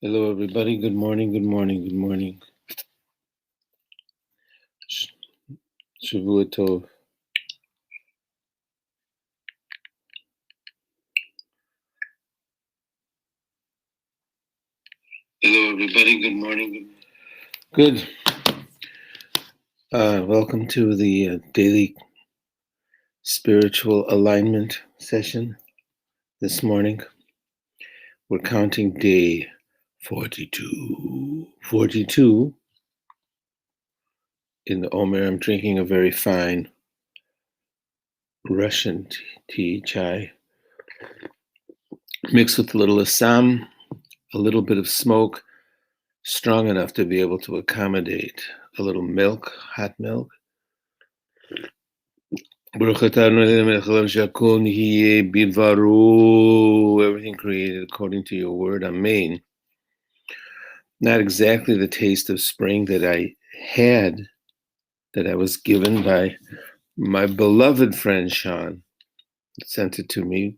Hello, everybody. Good morning. Good morning. Good morning. Shavua Tov. Hello, everybody. Good morning. Good. Welcome to the daily spiritual alignment session this morning. We're counting day 42. 42 in the Omer. I'm drinking a very fine Russian tea, chai, mixed with a little Assam, a little bit of smoke, strong enough to be able to accommodate a little milk, hot milk. Everything created according to your word. Amen. Not exactly the taste of spring that I had, that I was given by my beloved friend Sean. Sent it to me.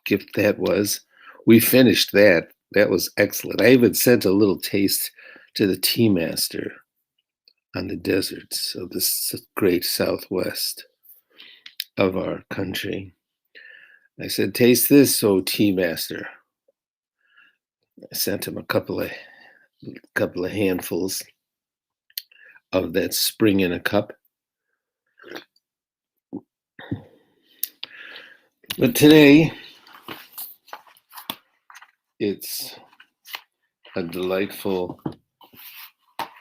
Gift that was. We finished that. That was excellent. I even sent a little taste to the tea master on the deserts of this great southwest of our country. I said, taste this, oh tea master. I sent him a couple of handfuls of that spring in a cup. But today, it's a delightful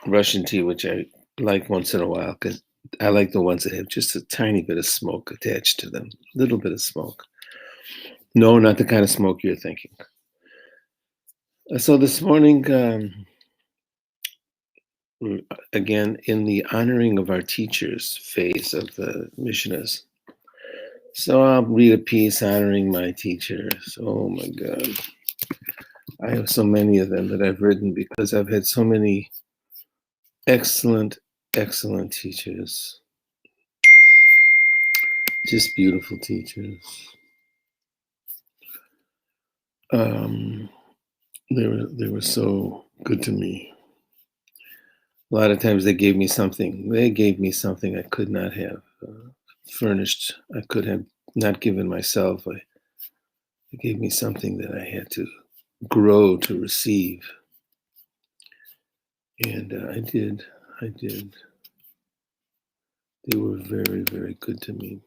Russian tea, which I like once in a while, because I like the ones that have just a tiny bit of smoke attached to them, a little bit of smoke. No, not the kind of smoke you're thinking. So this morning, again, in the honoring of our teachers phase of the Mishnahs. So I'll read a piece honoring my teachers. Oh my God. I have so many of them that I've written because I've had so many excellent, excellent teachers. Just beautiful teachers. They were so good to me. A lot of times they gave me something. They gave me something I could not have furnished. I could have not given myself. They gave me something that I had to grow to receive. And I did. They were very, very good to me.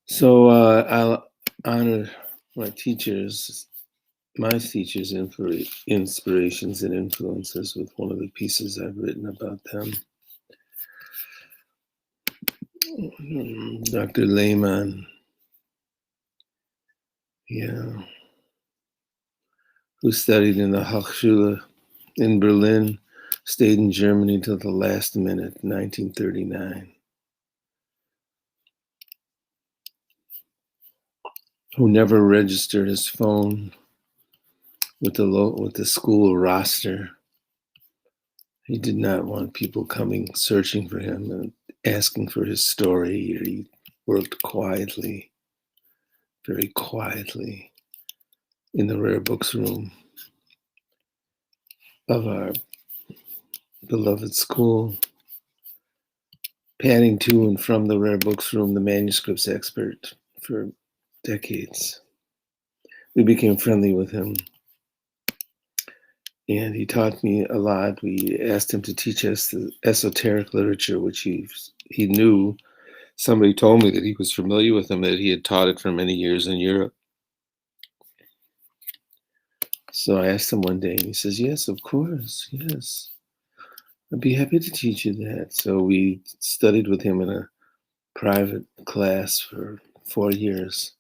So I'll honor my teachers, inspirations and influences with one of the pieces I've written about them. Dr. Lehman, who studied in the Hochschule in Berlin, stayed in Germany until the last minute, 1939. Who never registered his phone with the school roster. He did not want people coming searching for him and asking for his story. He worked quietly, very quietly, in the rare books room of our beloved school, padding to and from the rare books room, the manuscripts expert for decades. We became friendly with him, and he taught me a lot. We asked him to teach us the esoteric literature, which he knew. Somebody told me that he was familiar with him, that he had taught it for many years in Europe. So I asked him one day, and he says, yes, of course, yes. I'd be happy to teach you that. So we studied with him in a private class for 4 years.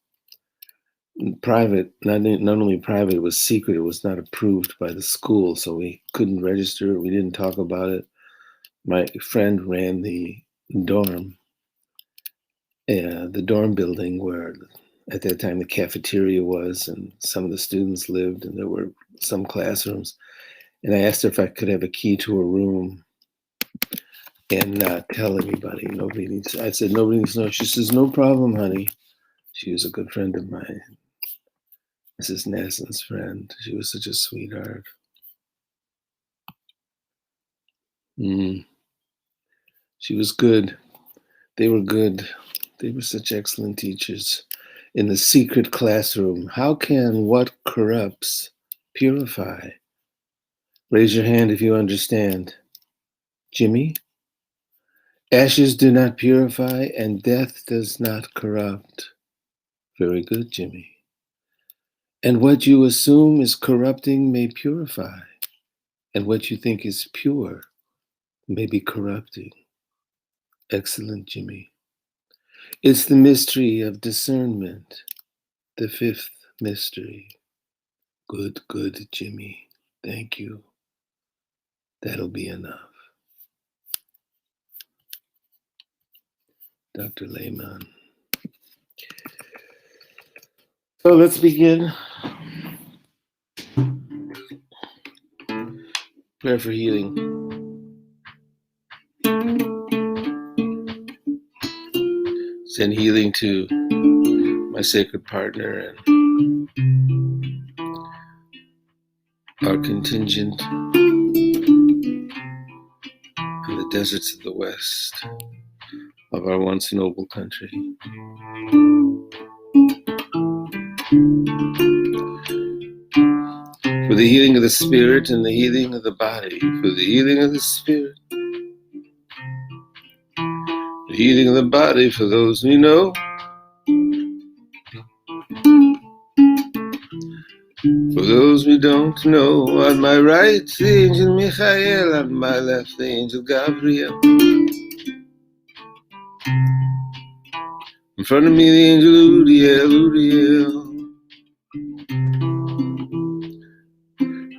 Private, not only private, it was secret. It was not approved by the school, so we couldn't register. We didn't talk about it. My friend ran the dorm building where at that time the cafeteria was, and some of the students lived, and there were some classrooms. And I asked her if I could have a key to a room and not tell anybody. I said, nobody needs to know. She says, no problem, honey. She was a good friend of mine. Mrs. Nassen's friend. She was such a sweetheart. She was good. They were good. They were such excellent teachers. In the secret classroom, how can what corrupts purify? Raise your hand if you understand. Jimmy? Ashes do not purify, and death does not corrupt. Very good, Jimmy. And what you assume is corrupting may purify, and what you think is pure may be corrupting. Excellent, Jimmy. It's the mystery of discernment, the fifth mystery. Good, good, Jimmy. Thank you. That'll be enough. Dr. Lehman. So let's begin. Prayer for healing. Send healing to my sacred partner and our contingent in the deserts of the West of our once noble country. For the healing of the spirit and the healing of the body. For the healing of the spirit. The healing of the body for those we know. For those we don't know. On my right, the angel Michael. On my left, the angel Gabriel. In front of me, the angel Uriel.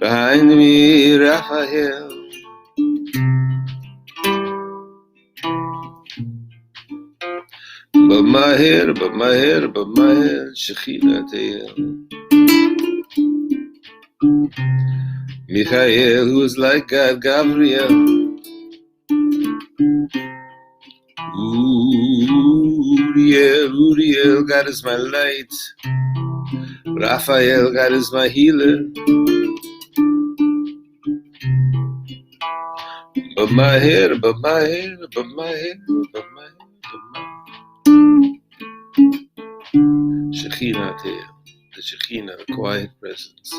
Behind me, Raphael. Above my head, above my head, above my head, Shekhinah Teyel. Michael, who is like God, Gabriel. Uriel, God is my light. Raphael, God is my healer. Above my head, above my head, above my head, above my head, above my head. Shekhinah Teyel, the Shekhinah, the quiet presence,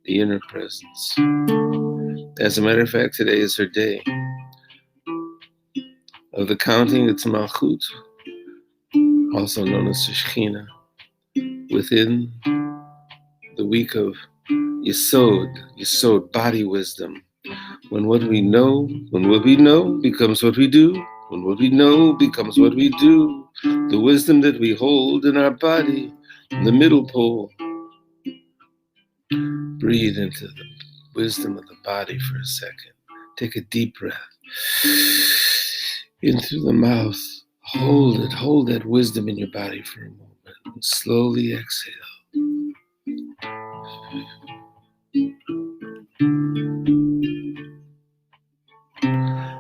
the inner presence. As a matter of fact, today is her day of the counting. It's Malchut, also known as Shekhinah, within the week of Yesod, body wisdom. When what we know becomes what we do, when what we know becomes what we do, the wisdom that we hold in our body, in the middle pole. Breathe into the wisdom of the body for a second. Take a deep breath in through the mouth. Hold that wisdom in your body for a moment. And slowly exhale.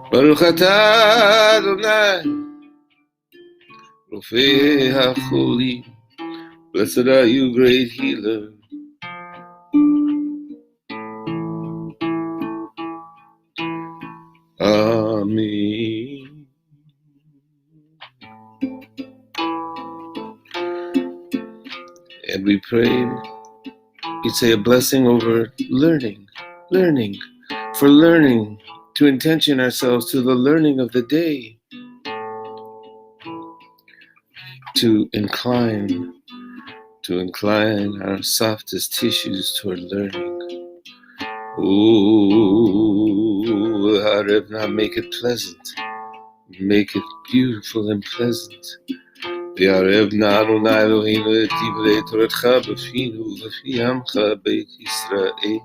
Baruch atah Adonai, Rofei HaCholim. Blessed are you, great healer. Amen. And we pray, we say a blessing over learning, to intention ourselves to the learning of the day, to incline our softest tissues toward learning. Oh, Harev, now make it pleasant, make it beautiful and pleasant. V'yarev na Adonai Eloheinu et divrei Toratcha b'finu v'fi amcha beit Yisrael.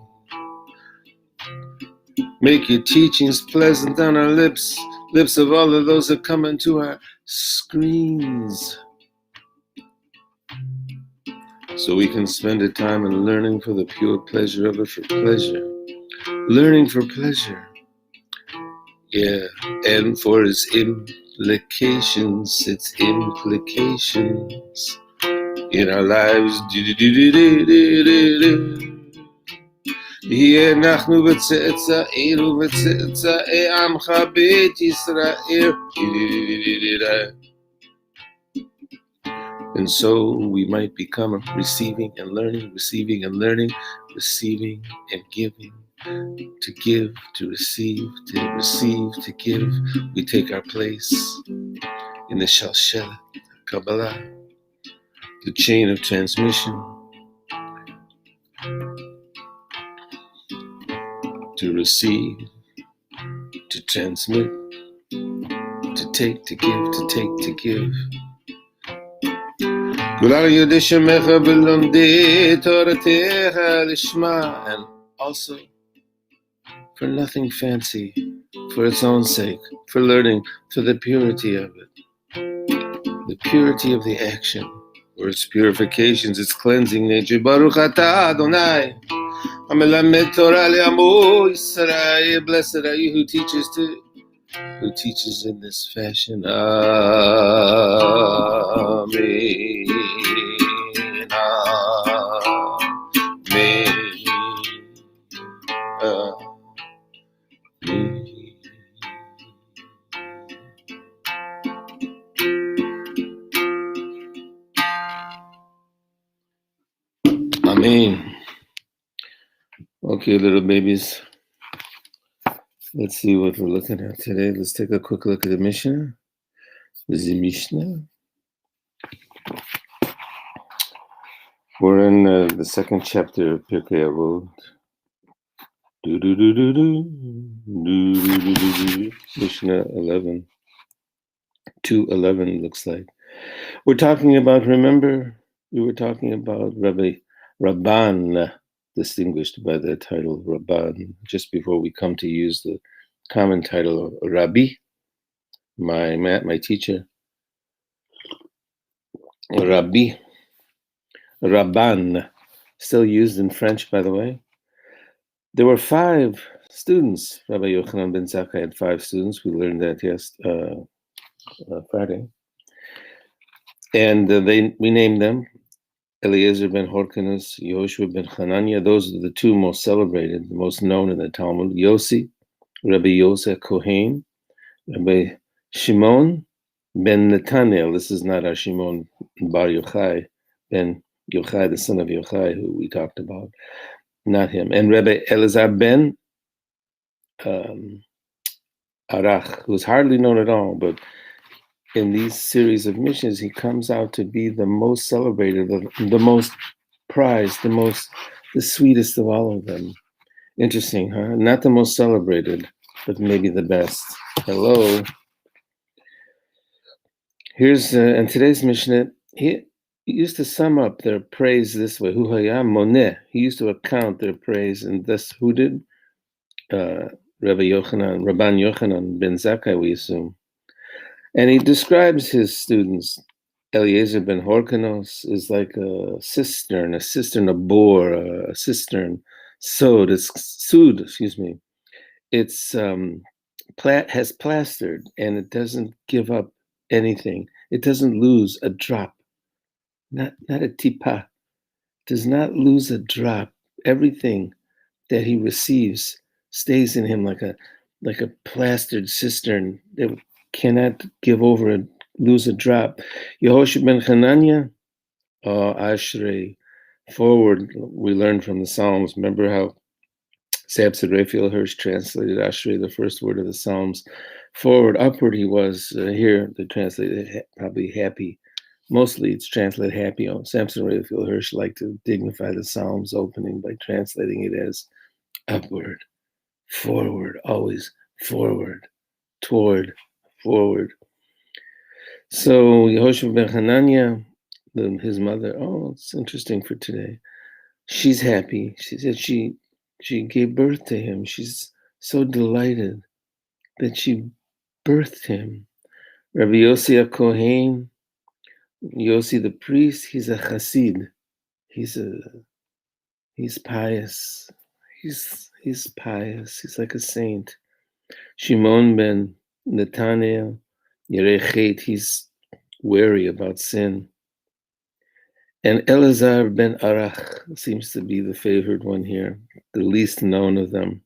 Make your teachings pleasant on our lips of all of those that come into our screens, so we can spend a time in learning for the pure pleasure of it, for pleasure. Learning for pleasure. Yeah, and for its implications. in our lives. יהיה אנחנו בצאצאינו וצאצאי עמך בית ישראל. And so we might become receiving and learning, receiving and learning, receiving and giving, to give, to receive, to give. We take our place in the Shalshelet, Kabbalah, the chain of transmission, to receive, to transmit, to take, to give, to take, to give. And also for nothing fancy, for its own sake, for learning, for the purity of it, the purity of the action, or its purifications, its cleansing nature. Baruch atah Adonai, Hamelamed Torah le'amo Yisrael. Blessed are you who teaches in this fashion. Amen. Amen. Okay, little babies. Let's see what we're looking at today. Let's take a quick look at the Mishnah. The Mishnah. We're in the second chapter of Pirkei Avot. Mishnah 11. 2:11 looks like. We're talking about, remember, we were talking about Rabban, distinguished by the title Rabban, just before we come to use the common title of Rabbi, my teacher. Rabbi, Rabban, still used in French, by the way. There were 5 students. Rabbi Yochanan ben Zakkai had 5 students. We learned that Friday. And we named them Eliezer ben Horkanus, Yehoshua ben Hanania. Those are the 2 most celebrated, the most known in the Talmud. Yossi, Rabbi Yosef Kohen, Rabbi Shimon ben Netanel. This is not our Shimon bar Yochai, ben Yochai, the son of Yochai, who we talked about. Not him. And Rabbi Elazar ben Arach, who's hardly known at all, but in these series of missions, he comes out to be the most celebrated, the most prized, the sweetest of all of them. Interesting, huh? Not the most celebrated, but maybe the best. Hello. Here's, in today's Mishnah, he used to sum up their praise this way. Hu hayam moneh. He used to account their praise, and thus who did? Rabban Yochanan ben Zakkai, we assume. And he describes his students. Eliezer ben Horkanos is like a cistern, a bore, a cistern, sewed, excuse me. It's has plastered, and it doesn't give up anything. It doesn't lose a drop, not a tipa. Does not lose a drop. Everything that he receives stays in him like a plastered cistern that cannot give over and lose a drop. Yehoshua ben Hanania, Ashrei, forward, we learned from the Psalms. Remember how Samson Raphael Hirsch translated Ashrei, the first word of the Psalms. Forward, upward he was. Here, they translated probably happy. Mostly it's translated happy. Samson Raphael Hirsch liked to dignify the Psalms opening by translating it as upward, forward, always forward, toward, forward. So Yehoshua ben Hanania, his mother, it's interesting for today. She's happy. She said she gave birth to him. She's so delighted that she birthed him. Rabbi Yossi Kohen, Yossi the priest, he's a chassid. He's pious. He's pious. He's like a saint. Shimon ben Netanel, Yerei Chet, he's wary about sin. And Elazar ben Arach seems to be the favored one here, the least known of them.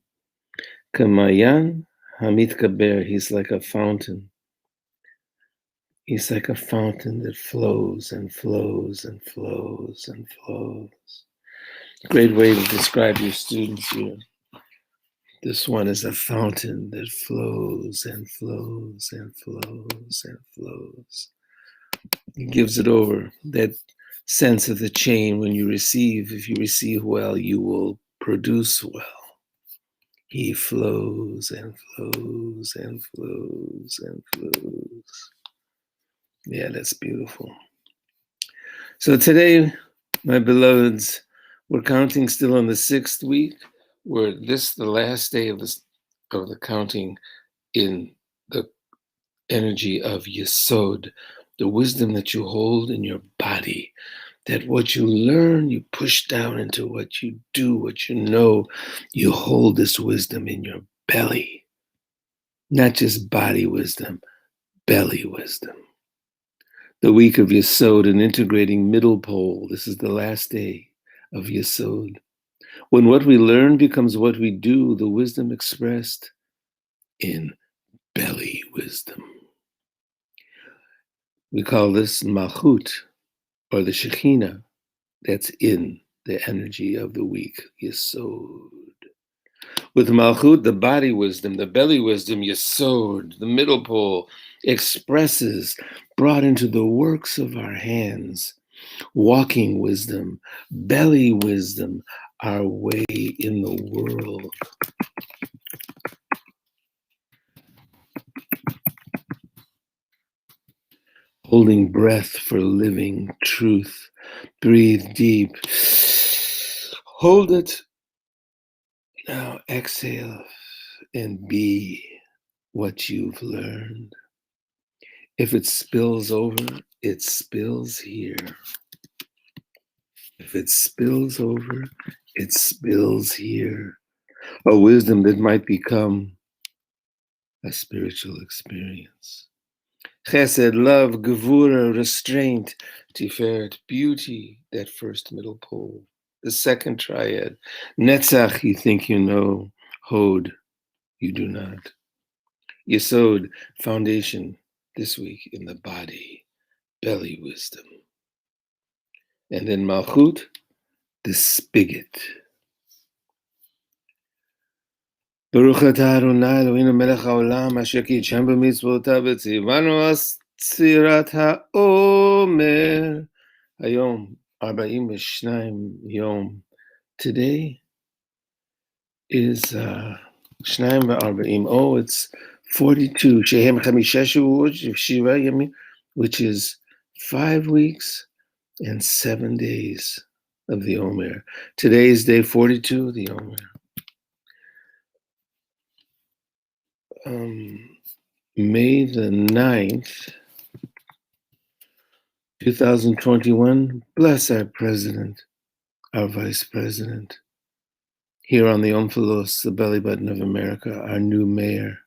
Kamayan Hamit Kaber, he's like a fountain. He's like a fountain that flows and flows and flows and flows. Great way to describe your students here. This one is a fountain that flows and flows and flows and flows. He gives it over. That sense of the chain when you receive, if you receive well, you will produce well. He flows and flows and flows and flows. Yeah, that's beautiful. So today, my beloveds, we're counting still on the 6th week. We're the last day of the counting in the energy of Yesod, the wisdom that you hold in your body, that what you learn, you push down into what you do, what you know. You hold this wisdom in your belly, not just body wisdom, belly wisdom. The week of Yesod, an integrating middle pole. This is the last day of Yesod. When what we learn becomes what we do, the wisdom expressed in belly wisdom. We call this Malchut, or the Shekhinah, that's in the energy of the week, Yesod. With Malchut, the body wisdom, the belly wisdom, Yesod, the middle pole, expresses, brought into the works of our hands, walking wisdom, belly wisdom, our way in the world. Holding breath for living truth. Breathe deep. Hold it. Now exhale and be what you've learned. If it spills over, it spills here. If it spills over, it spills here. A wisdom that might become a spiritual experience. Chesed, love, gevura, restraint, tiferet, beauty, that first middle pole. The second triad. Netzach, you think you know. Hod, you do not. Yesod, foundation, this week in the body, belly wisdom. And then Malchut, the spigot. Baruch atah Adonai Eloheinu melech haolam asher kitsham b'mitzvotav v'tzivanu tzirat ha'omer. Hayom 42 yom. Today is Shnayim v'arba'im. Oh, it's 42. Shehem chamisha shavuot shiva yamim, which is 5 weeks and 7 days of the Omer. Today is day 42 of the Omer. May the 9th, 2021, bless our president, our vice president, here on the Omphalos, the belly button of America, our new mayor,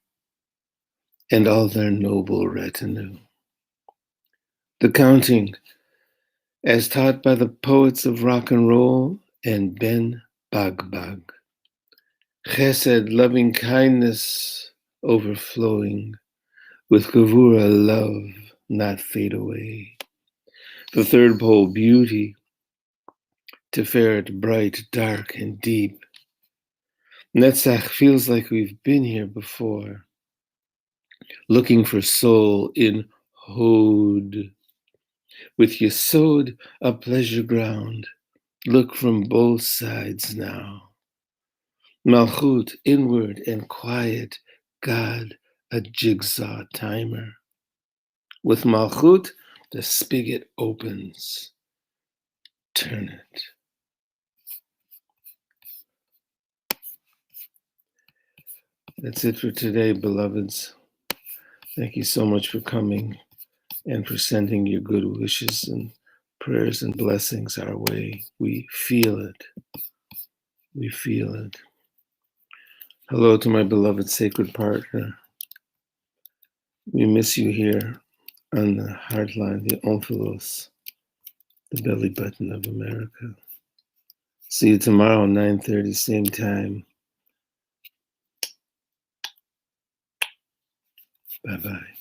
and all their noble retinue. The counting, as taught by the poets of rock and roll and Ben Bagbag. Chesed, loving kindness overflowing, with Gevura, love not fade away. The third pole, beauty, Tiferet, bright, dark, and deep. Netzach feels like we've been here before, looking for soul in Hod. With Yesod, a pleasure ground, look from both sides now. Malchut, inward and quiet, God, a jigsaw timer. With Malchut, the spigot opens. Turn it. That's it for today, beloveds. Thank you so much for coming and for sending your good wishes and prayers and blessings our way. We feel it. We feel it. Hello to my beloved sacred partner. We miss you here on the Heartline, the Omphalos. the belly button of America. See you tomorrow, 9:30, same time. Bye-bye.